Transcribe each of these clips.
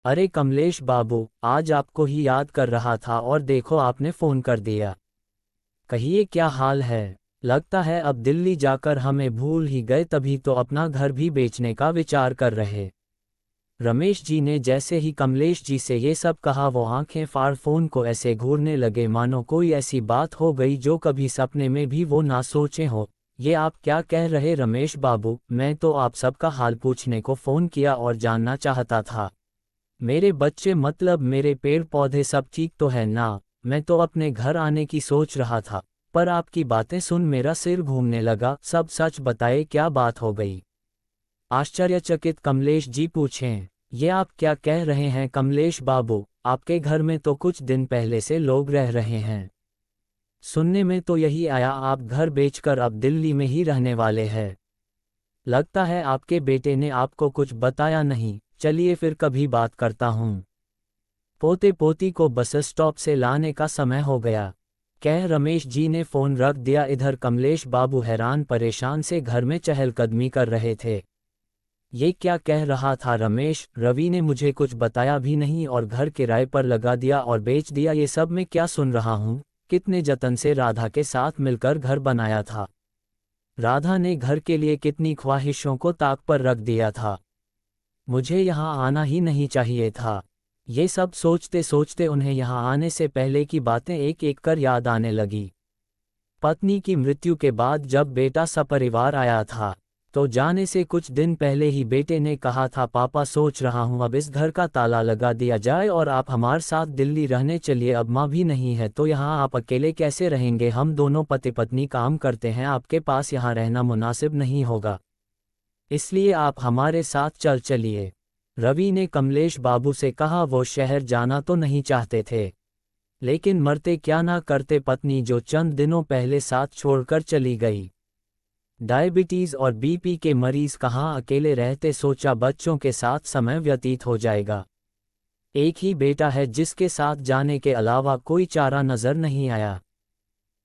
अरे कमलेश बाबू, आज आपको ही याद कर रहा था और देखो आपने फ़ोन कर दिया। कहिए क्या हाल है। लगता है अब दिल्ली जाकर हमें भूल ही गए, तभी तो अपना घर भी बेचने का विचार कर रहे। रमेश जी ने जैसे ही कमलेश जी से ये सब कहा वो आंखें फाड़ फ़ोन को ऐसे घूरने लगे मानो कोई ऐसी बात हो गई जो कभी सपने में भी वो ना सोचे हो। ये आप क्या कह रहे रमेश बाबू, मैं तो आप सबका हाल पूछने को फ़ोन किया और जानना चाहता था। मेरे बच्चे मतलब मेरे पेड़ पौधे सब ठीक तो है ना। मैं तो अपने घर आने की सोच रहा था, पर आपकी बातें सुन मेरा सिर घूमने लगा। सब सच बताए, क्या बात हो गई? आश्चर्यचकित कमलेश जी पूछें। ये आप क्या कह रहे हैं कमलेश बाबू, आपके घर में तो कुछ दिन पहले से लोग रह रहे हैं। सुनने में तो यही आया आप घर बेचकर अब दिल्ली में ही रहने वाले हैं। लगता है आपके बेटे ने आपको कुछ बताया नहीं। चलिए फिर कभी बात करता हूँ। पोते पोती को बस स्टॉप से लाने का समय हो गया, कह रमेश जी ने फ़ोन रख दिया। इधर कमलेश बाबू हैरान परेशान से घर में चहलकदमी कर रहे थे। ये क्या कह रहा था रमेश? रवि ने मुझे कुछ बताया भी नहीं और घर किराए पर लगा दिया और बेच दिया। ये सब मैं क्या सुन रहा हूँ? कितने जतन से राधा के साथ मिलकर घर बनाया था। राधा ने घर के लिए कितनी ख्वाहिशों को ताक पर रख दिया था। मुझे यहाँ आना ही नहीं चाहिए था। ये सब सोचते सोचते उन्हें यहाँ आने से पहले की बातें एक एक कर याद आने लगी। पत्नी की मृत्यु के बाद जब बेटा सपरिवार आया था, तो जाने से कुछ दिन पहले ही बेटे ने कहा था, पापा सोच रहा हूँ अब इस घर का ताला लगा दिया जाए और आप हमारे साथ दिल्ली रहने चलिए। अब माँ भी नहीं है तो यहाँ आप अकेले कैसे रहेंगे? हम दोनों पति पत्नी काम करते हैं, आपके पास यहाँ रहना मुनासिब नहीं होगा, इसलिए आप हमारे साथ चलिए। रवि ने कमलेश बाबू से कहा। वो शहर जाना तो नहीं चाहते थे, लेकिन मरते क्या ना करते पत्नी जो चंद दिनों पहले साथ छोड़कर चली गई। डायबिटीज़ और बीपी के मरीज कहाँ अकेले रहते, सोचा बच्चों के साथ समय व्यतीत हो जाएगा। एक ही बेटा है जिसके साथ जाने के अलावा कोई चारा नज़र नहीं आया,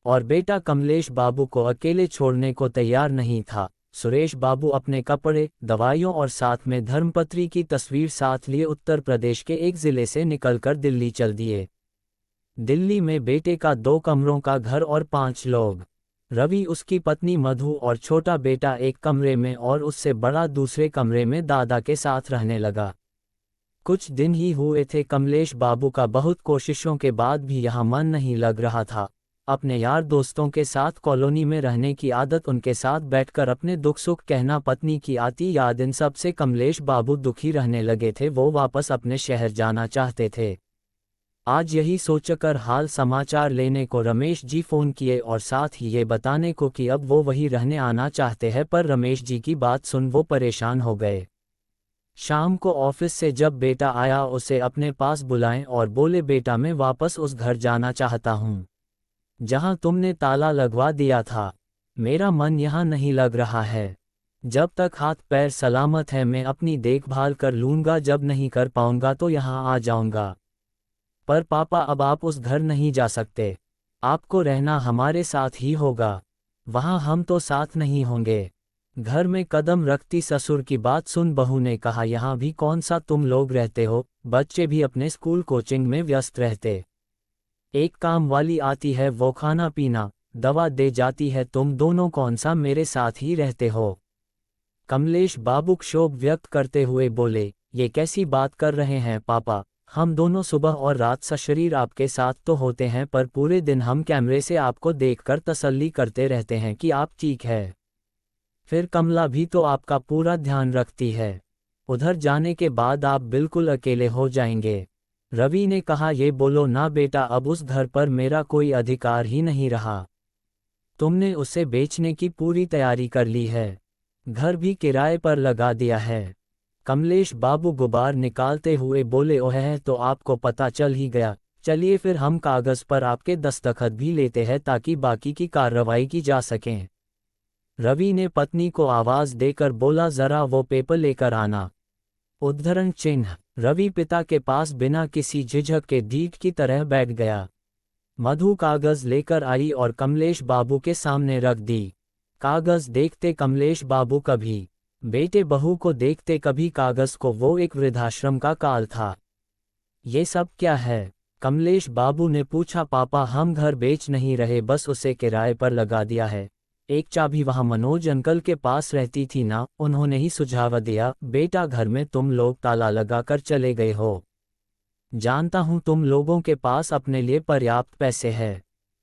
और बेटा कमलेश बाबू को अकेले छोड़ने को तैयार नहीं था। सुरेश बाबू अपने कपड़े, दवाइयों और साथ में धर्मपत्री की तस्वीर साथ लिए उत्तर प्रदेश के एक ज़िले से निकलकर दिल्ली चल दिए। दिल्ली में बेटे का 2 कमरों का घर और 5 लोग। रवि, उसकी पत्नी मधु और छोटा बेटा एक कमरे में और उससे बड़ा दूसरे कमरे में दादा के साथ रहने लगा। कुछ दिन ही हुए थे कमलेश बाबू का बहुत कोशिशों के बाद भी यहाँ मन नहीं लग रहा था। अपने यार दोस्तों के साथ कॉलोनी में रहने की आदत, उनके साथ बैठकर अपने दुख सुख कहना, पत्नी की आती याद, इन सब से कमलेश बाबू दुखी रहने लगे थे। वो वापस अपने शहर जाना चाहते थे। आज यही सोचकर हाल समाचार लेने को रमेश जी फ़ोन किए और साथ ही ये बताने को कि अब वो वही रहने आना चाहते हैं। पर रमेश जी की बात सुन वो परेशान हो गए। शाम को ऑफिस से जब बेटा आया उसे अपने पास बुलाएं और बोले, बेटा मैं वापस उस घर जाना चाहता हूँ जहाँ तुमने ताला लगवा दिया था। मेरा मन यहाँ नहीं लग रहा है। जब तक हाथ पैर सलामत है मैं अपनी देखभाल कर लूँगा, जब नहीं कर पाऊँगा तो यहाँ आ जाऊँगा। पर पापा अब आप उस घर नहीं जा सकते, आपको रहना हमारे साथ ही होगा। वहाँ हम तो साथ नहीं होंगे। घर में कदम रखती ससुर की बात सुन बहू ने कहा, यहाँ भी कौन सा तुम लोग रहते हो? बच्चे भी अपने स्कूल कोचिंग में व्यस्त रहते। एक काम वाली आती है, वो खाना पीना दवा दे जाती है, तुम दोनों कौन सा मेरे साथ ही रहते हो? कमलेश बाबू क्षोभ व्यक्त करते हुए बोले, ये कैसी बात कर रहे हैं पापा? हम दोनों सुबह और रात सशरीर आपके साथ तो होते हैं, पर पूरे दिन हम कैमरे से आपको देखकर तसल्ली करते रहते हैं कि आप ठीक है। फिर कमला भी तो आपका पूरा ध्यान रखती है। उधर जाने के बाद आप बिल्कुल अकेले हो जाएंगे। रवि ने कहा, ये बोलो ना बेटा, अब उस घर पर मेरा कोई अधिकार ही नहीं रहा। तुमने उसे बेचने की पूरी तैयारी कर ली है, घर भी किराए पर लगा दिया है। कमलेश बाबू गुबार निकालते हुए बोले, ओह तो आपको पता चल ही गया। चलिए फिर हम कागज़ पर आपके दस्तखत भी लेते हैं ताकि बाकी की कार्रवाई की जा सकें। रवि ने पत्नी को आवाज़ देकर बोला, ज़रा वो पेपर लेकर आना। उद्धरण चिन्ह। रवि पिता के पास बिना किसी झिझक के ढीठ की तरह बैठ गया। मधु कागज़ लेकर आई और कमलेश बाबू के सामने रख दी। कागज़ देखते कमलेश बाबू कभी बेटे बहू को देखते, कभी कागज़ को। वो एक वृद्धाश्रम का काल था। ये सब क्या है? कमलेश बाबू ने पूछा। पापा, हम घर बेच नहीं रहे, बस उसे किराए पर लगा दिया है। एक चाबी वहाँ मनोज अंकल के पास रहती थी ना, उन्होंने ही सुझाव दिया। बेटा, घर में तुम लोग ताला लगाकर चले गए हो। जानता हूँ तुम लोगों के पास अपने लिए पर्याप्त पैसे है,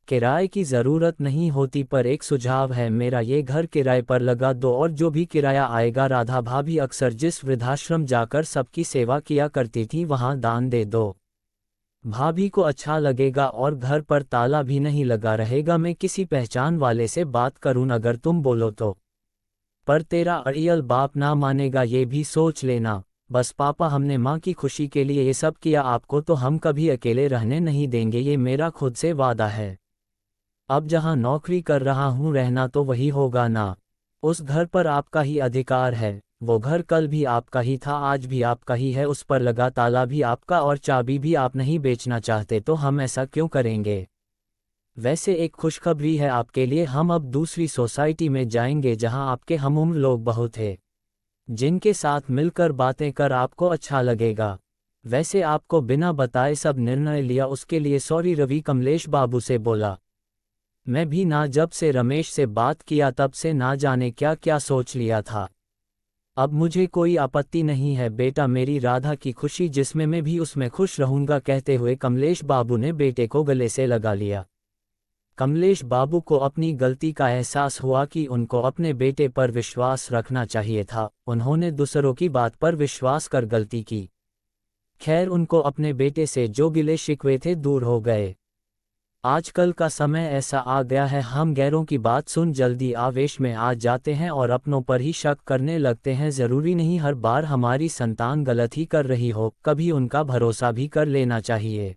किराए की ज़रूरत नहीं होती, पर एक सुझाव है मेरा, ये घर किराए पर लगा दो और जो भी किराया आएगा राधा भाभी अक्सर जिस वृद्धाश्रम जाकर सबकी सेवा किया करती थी वहाँ दान दे दो। भाभी को अच्छा लगेगा और घर पर ताला भी नहीं लगा रहेगा। मैं किसी पहचान वाले से बात करूँ अगर तुम बोलो तो। पर तेरा अड़ियल बाप ना मानेगा, ये भी सोच लेना। बस पापा, हमने माँ की खुशी के लिए ये सब किया, आपको तो हम कभी अकेले रहने नहीं देंगे, ये मेरा खुद से वादा है। अब जहाँ नौकरी कर रहा हूँ रहना तो वही होगा ना। उस घर पर आपका ही अधिकार है। वो घर कल भी आपका ही था, आज भी आपका ही है, उस पर लगा ताला भी आपका और चाबी भी आप नहीं बेचना चाहते तो हम ऐसा क्यों करेंगे? वैसे एक खुशखबरी है आपके लिए, हम अब दूसरी सोसाइटी में जाएंगे जहां आपके हमउम्र लोग बहुत हैं, जिनके साथ मिलकर बातें कर आपको अच्छा लगेगा। वैसे आपको बिना बताए सब निर्णय लिया, उसके लिए सॉरी रवि, कमलेश बाबू से बोला। मैं भी ना जब से रमेश से बात किया तब से ना जाने क्या क्या सोच लिया था। अब मुझे कोई आपत्ति नहीं है बेटा, मेरी राधा की खुशी जिसमें मैं भी उसमें खुश रहूंगा। कहते हुए कमलेश बाबू ने बेटे को गले से लगा लिया। कमलेश बाबू को अपनी गलती का एहसास हुआ कि उनको अपने बेटे पर विश्वास रखना चाहिए था, उन्होंने दूसरों की बात पर विश्वास कर गलती की। खैर, उनको अपने बेटे से जो गिले शिकवे थे दूर हो गए। आजकल का समय ऐसा आ गया है, हम गैरों की बात सुन जल्दी आवेश में आ जाते हैं और अपनों पर ही शक करने लगते हैं। ज़रूरी नहीं हर बार हमारी संतान गलत ही कर रही हो, कभी उनका भरोसा भी कर लेना चाहिए।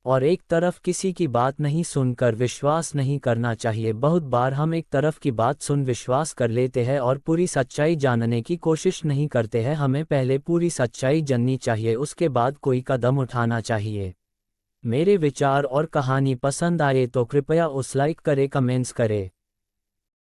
और एक तरफ किसी की बात नहीं सुनकर विश्वास नहीं करना चाहिए। बहुत बार हम एक तरफ की बात सुन विश्वास कर लेते हैं और पूरी सच्चाई जानने की कोशिश नहीं करते हैं। हमें पहले पूरी सच्चाई जाननी चाहिए, उसके बाद कोई कदम उठाना चाहिए। मेरे विचार और कहानी पसंद आए तो कृपया उस लाइक करें, कमेंट्स करें।